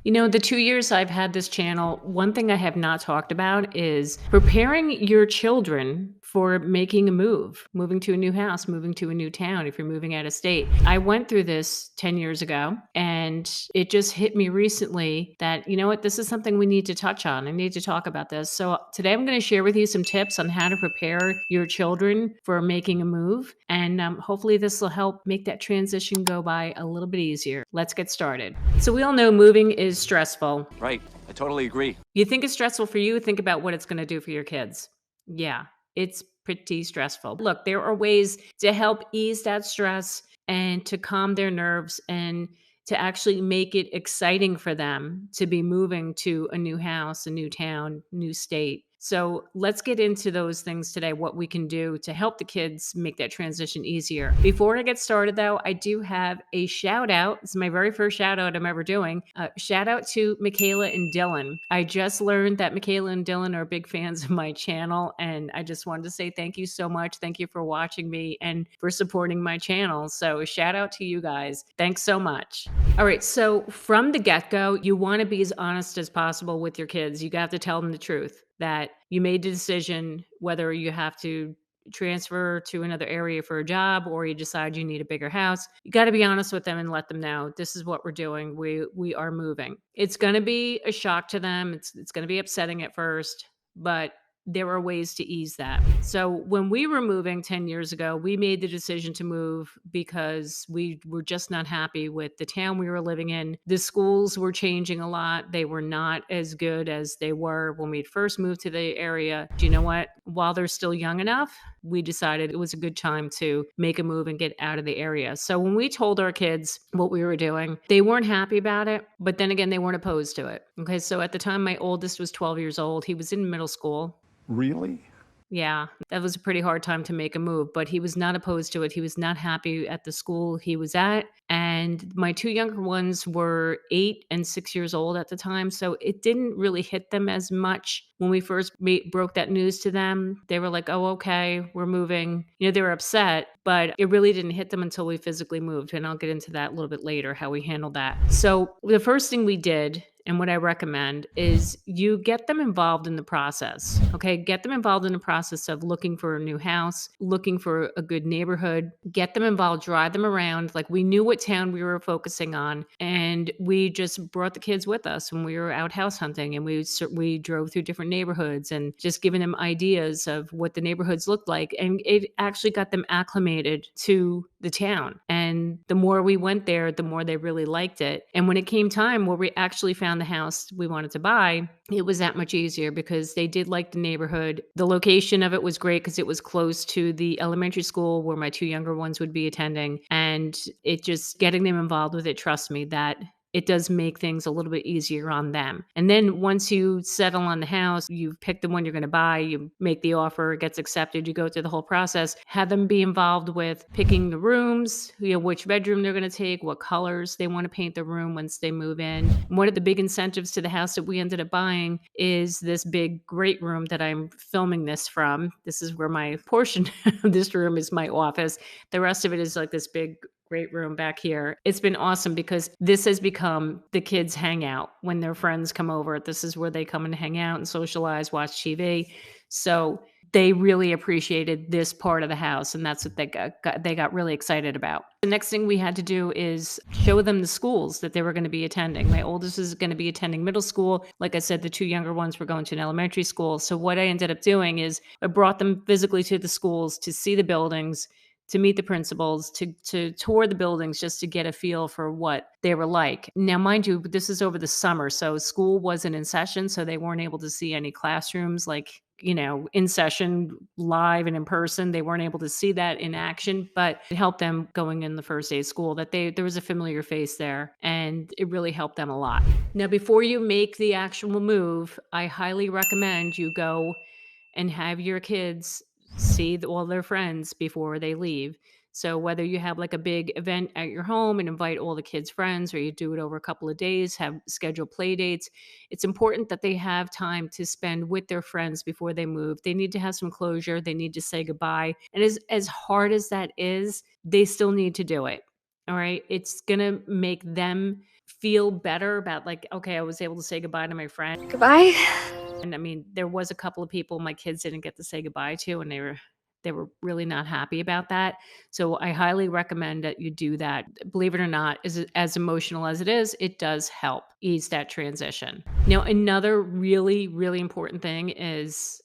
The 2 years I've had this channel, one thing I have not talked about is preparing your children for making a move, moving to a new house, moving to a new town if you're moving out of state. I went through this 10 years ago and it just hit me recently that, you know what, this is something we need to touch on. I need to talk about this. So today I'm going to share with you some tips on how to prepare your children for making a move. And hopefully this will help make that transition go by a little bit easier. Let's get started. So we all know moving is stressful. Right. I totally agree. You think it's stressful for you, think about what it's going to do for your kids. Yeah, it's pretty stressful. Look, there are ways to help ease that stress and to calm their nerves and to actually make it exciting for them to be moving to a new house, a new town, new state. So let's get into those things today, what we can do to help the kids make that transition easier. Before I get started, though, I do have a shout out. It's my very first shout out I'm ever doing. Shout out to Michaela and Dylan. I just learned that Michaela and Dylan are big fans of my channel, and I just wanted to say thank you so much. Thank you for watching me and for supporting my channel. So shout out to you guys. Thanks so much. All right. So from the get-go, you want to be as honest as possible with your kids. You got to tell them the truth that you made the decision whether you have to transfer to another area for a job or you decide you need a bigger house. You got to be honest with them and let them know this is what we're doing. We are moving. It's going to be a shock to them. It's going to be upsetting at first, but there are ways to ease that. So when we were moving 10 years ago, we made the decision to move because we were just not happy with the town we were living in. The schools were changing a lot. They were not as good as they were when we first moved to the area. Do you know what? While they're still young enough, we decided it was a good time to make a move and get out of the area. So when we told our kids what we were doing, they weren't happy about it, but then again, they weren't opposed to it. Okay. So at the time, my oldest was 12 years old. He was in middle school. Really? Yeah, that was a pretty hard time to make a move, but he was not opposed to it. He was not happy at the school he was at. And my two younger ones were 8 and 6 years old at the time. So it didn't really hit them as much when we first broke that news to them. They were like, oh, okay, we're moving. They were upset, but it really didn't hit them until we physically moved. And I'll get into that a little bit later, how we handled that. So the first thing we did and what I recommend is you get them involved in the process. Okay. Get them involved in the process of looking for a new house, looking for a good neighborhood, get them involved, drive them around. Like we knew what town we were focusing on. And we just brought the kids with us when we were out house hunting and we drove through different neighborhoods and just giving them ideas of what the neighborhoods looked like. And it actually got them acclimated to the town. And the more we went there, the more they really liked it. And when it came time where we actually found the house we wanted to buy, it was that much easier because they did like the neighborhood. The location of it was great because it was close to the elementary school where my two younger ones would be attending. And it just getting them involved with it, trust me, that it does make things a little bit easier on them. And then once you settle on the house, you pick the one you're going to buy, you make the offer, it gets accepted, you go through the whole process, have them be involved with picking the rooms, which bedroom they're going to take, what colors they want to paint the room once they move in. And one of the big incentives to the house that we ended up buying is this big great room that I'm filming this from. This is where my portion of this room is my office. The rest of it is like this big great room back here. It's been awesome because this has become the kids' hangout when their friends come over. This is where they come and hang out and socialize, watch TV. So they really appreciated this part of the house, and that's what they got really excited about. The next thing we had to do is show them the schools that they were going to be attending. My oldest is going to be attending middle school. Like I said, the two younger ones were going to an elementary school. So what I ended up doing is I brought them physically to the schools to see the buildings, to meet the principals, to tour the buildings just to get a feel for what they were like. Now, mind you, this is over the summer, so school wasn't in session, so they weren't able to see any classrooms like, in session, live and in person. They weren't able to see that in action, but it helped them going in the first day of school that there was a familiar face there, and it really helped them a lot. Now, before you make the actual move, I highly recommend you go and have your kids see all their friends before they leave. So whether you have like a big event at your home and invite all the kids' friends, or you do it over a couple of days, have scheduled play dates, it's important that they have time to spend with their friends before they move. They need to have some closure. They need to say goodbye. And as hard as that is, they still need to do it. All right. It's going to make them feel better about like, okay, I was able to say goodbye to my friend. Goodbye. And I mean, there was a couple of people my kids didn't get to say goodbye to, and they were really not happy about that. So I highly recommend that you do that. Believe it or not, as emotional as it is, it does help ease that transition. Now, another really, really important thing is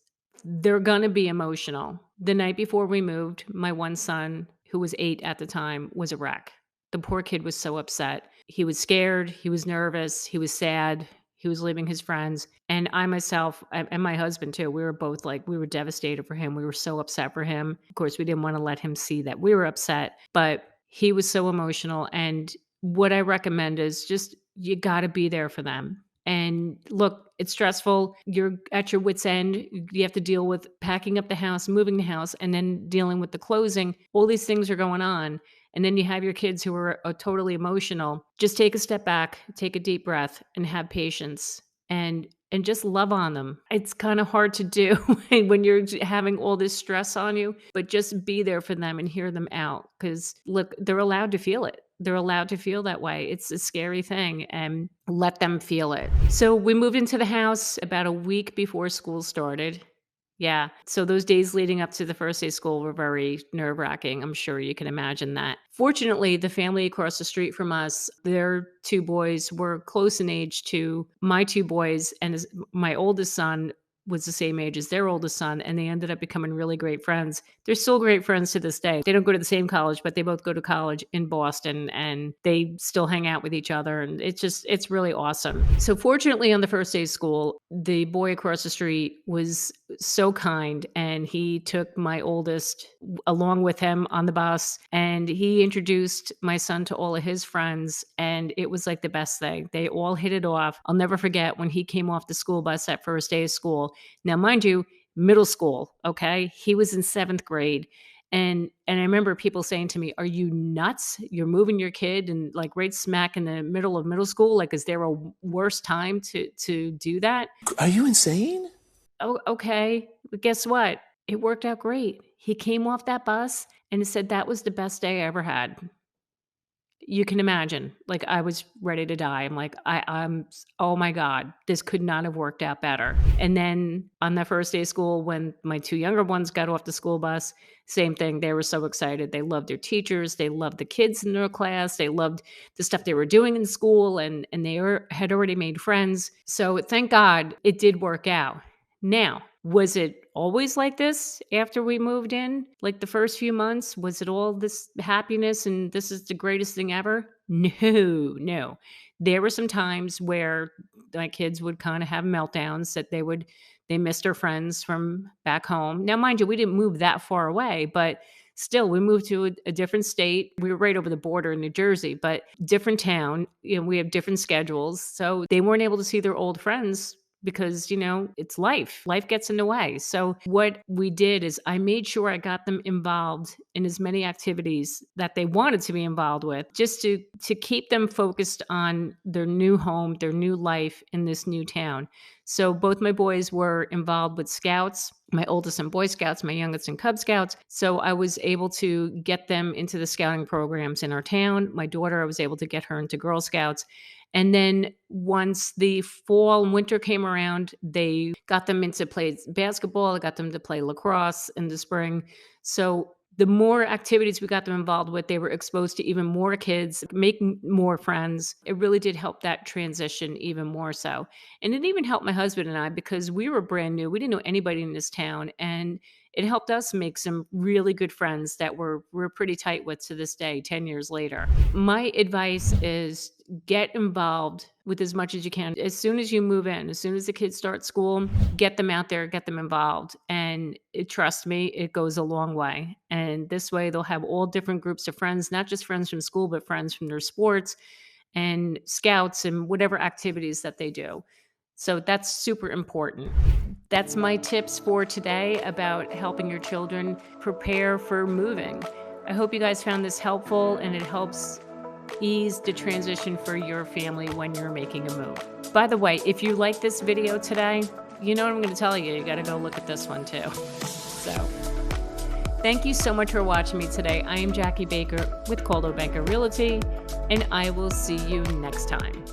they're going to be emotional. The night before we moved, my one son, who was 8 at the time, was a wreck. The poor kid was so upset. He was scared, he was nervous, he was sad, he was leaving his friends. And I myself and my husband too, we were both like, we were devastated for him. We were so upset for him. Of course, we didn't want to let him see that we were upset, but he was so emotional. And what I recommend is just, you got to be there for them. And look, it's stressful. You're at your wit's end. You have to deal with packing up the house, moving the house, and then dealing with the closing. All these things are going on. And then you have your kids who are totally emotional. Just take a step back, take a deep breath, and have patience and just love on them. It's kind of hard to do when you're having all this stress on you, but just be there for them and hear them out. Because look, they're allowed to feel it. They're allowed to feel that way. It's a scary thing, and let them feel it. So we moved into the house about a week before school started. Yeah. So those days leading up to the first day of school were very nerve-wracking. I'm sure you can imagine that. Fortunately, the family across the street from us, their 2 boys were close in age to my 2 boys, and my oldest son was the same age as their oldest son, and they ended up becoming really great friends. They're still great friends to this day. They don't go to the same college, but they both go to college in Boston, and they still hang out with each other, and it's really awesome. So fortunately, on the first day of school, the boy across the street was so kind, and he took my oldest along with him on the bus, and he introduced my son to all of his friends, and it was like the best thing. They all hit it off. I'll never forget when he came off the school bus that first day of school. Now, mind you, middle school, okay? He was in 7th grade. And I remember people saying to me, "Are you nuts? You're moving your kid and like right smack in the middle of middle school. Like, is there a worse time to do that?" Are you insane? Oh, okay. But guess what? It worked out great. He came off that bus and said that was the best day I ever had. You can imagine, like, I was ready to die. I'm like, oh my God, this could not have worked out better. And then on the first day of school, when my 2 younger ones got off the school bus, same thing. They were so excited. They loved their teachers. They loved the kids in their class. They loved the stuff they were doing in school, and had already made friends. So thank God it did work out. Now, was it always like this after we moved in? Like the first few months, was it all this happiness and this is the greatest thing ever? No, no. There were some times where my kids would kind of have meltdowns that they missed their friends from back home. Now, mind you, we didn't move that far away, but still, we moved to a different state. We were right over the border in New Jersey, but different town. We have different schedules. So they weren't able to see their old friends because, it's life. Life gets in the way. So what we did is I made sure I got them involved in as many activities that they wanted to be involved with, just to keep them focused on their new home, their new life in this new town. So both my boys were involved with Scouts, my oldest in Boy Scouts, my youngest in Cub Scouts. So I was able to get them into the scouting programs in our town. My daughter, I was able to get her into Girl Scouts. And then once the fall and winter came around, they got them into play basketball. I got them to play lacrosse in the spring. So the more activities we got them involved with, they were exposed to even more kids, making more friends. It really did help that transition even more so. And it even helped my husband and I because we were brand new. We didn't know anybody in this town. And it helped us make some really good friends that we're pretty tight with to this day, 10 years later. My advice is get involved with as much as you can. As soon as you move in, as soon as the kids start school, get them out there, get them involved. And trust me, it goes a long way. And this way they'll have all different groups of friends, not just friends from school, but friends from their sports and scouts and whatever activities that they do. So that's super important. That's my tips for today about helping your children prepare for moving. I hope you guys found this helpful and it helps ease the transition for your family when you're making a move. By the way, if you like this video today, you know what I'm going to tell you. You got to go look at this one too. So Thank you so much for watching me today. I am Jackie Baker with Coldwell Banker Realty, and I will see you next time.